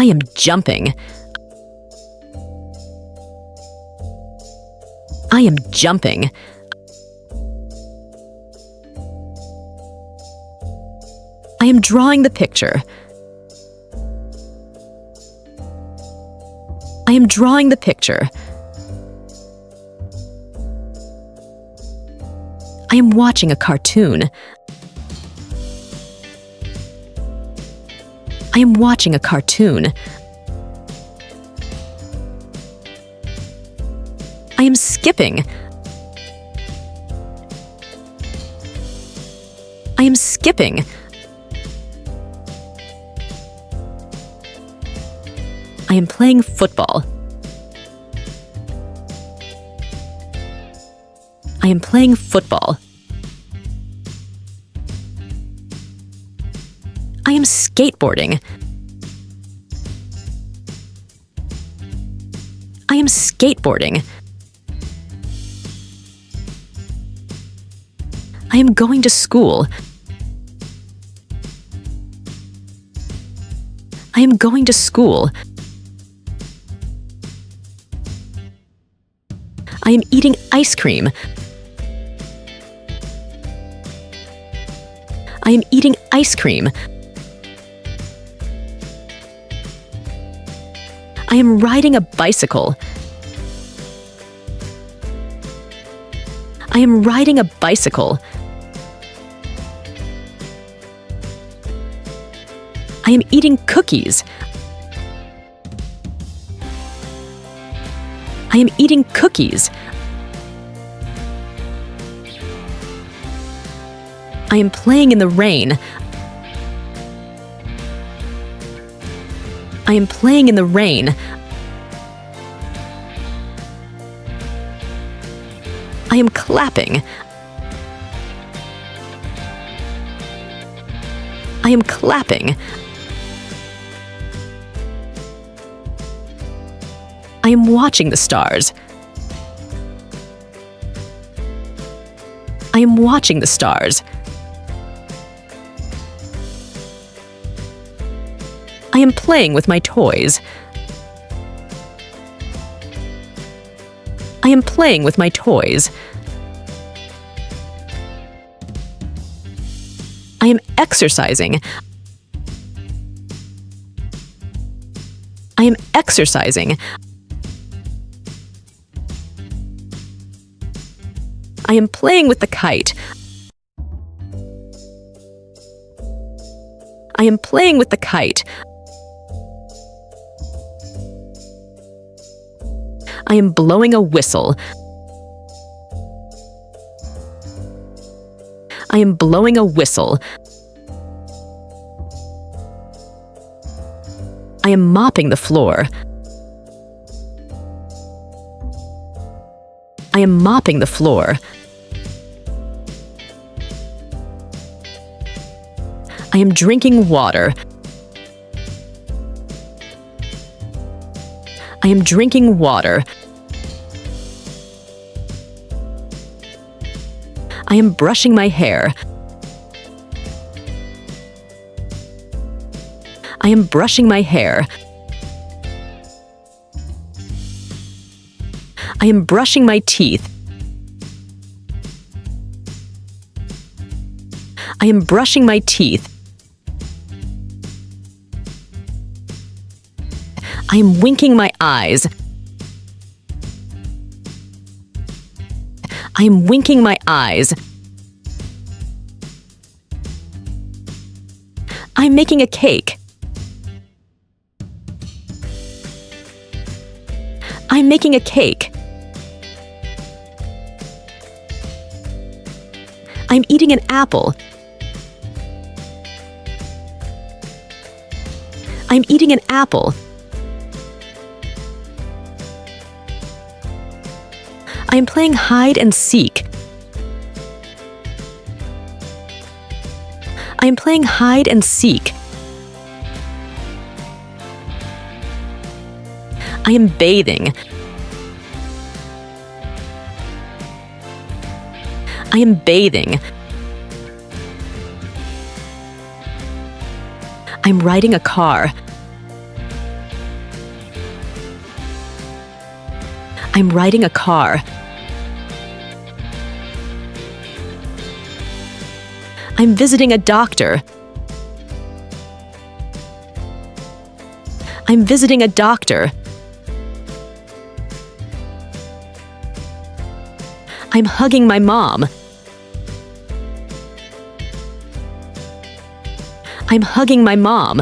I am jumping. I am jumping. I am drawing the picture. I am drawing the picture. I am watching a cartoon. I am watching a cartoon. I am skipping. I am skipping. I am playing football. I am playing football. I am skateboarding. I am skateboarding. I am going to school. I am going to school. I am eating ice cream. I am eating ice cream. I am riding a bicycle. I am riding a bicycle. I am eating cookies. I am eating cookies. I am playing in the rain. I am playing in the rain. I am clapping. I am clapping. I am watching the stars. I am watching the stars. I am playing with my toys. I am playing with my toys. I am exercising. I am exercising. I am playing with the kite. I am playing with the kite. I am blowing a whistle. I am blowing a whistle. I am mopping the floor. I am mopping the floor. I am drinking water. I am drinking water. I am brushing my hair. I am brushing my hair. I am brushing my teeth. I am brushing my teeth. I am winking my eyes. I am winking my eyes. I'm making a cake. I'm making a cake. I'm eating an apple. I'm eating an apple. I am playing hide and seek. I am playing hide and seek. I am bathing. I am bathing. I'm riding a car. I'm riding a car. I'm visiting a doctor. I'm visiting a doctor. I'm hugging my mom. I'm hugging my mom.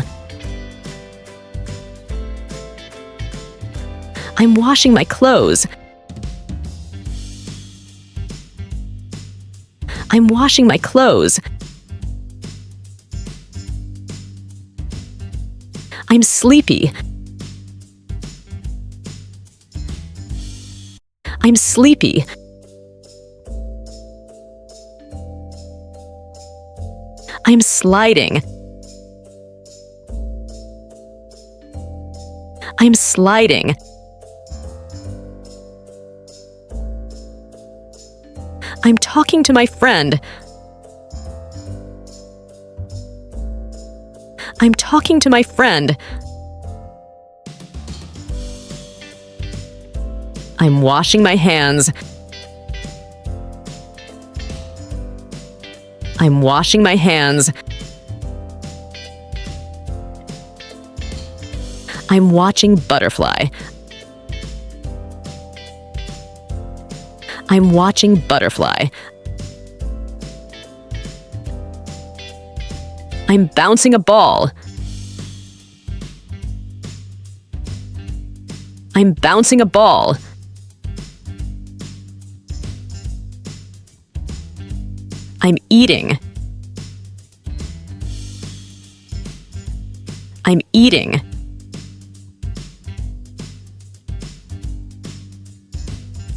I'm washing my clothes. I'm washing my clothes. I'm sleepy. I'm sleepy. I'm sliding. I'm sliding. I'm talking to my friend. I'm talking to my friend. I'm washing my hands. I'm washing my hands. I'm watching butterfly. I'm watching butterfly. I'm bouncing a ball. I'm bouncing a ball. I'm eating. I'm eating.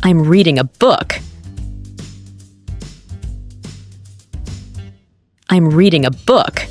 I'm reading a book. I'm reading a book.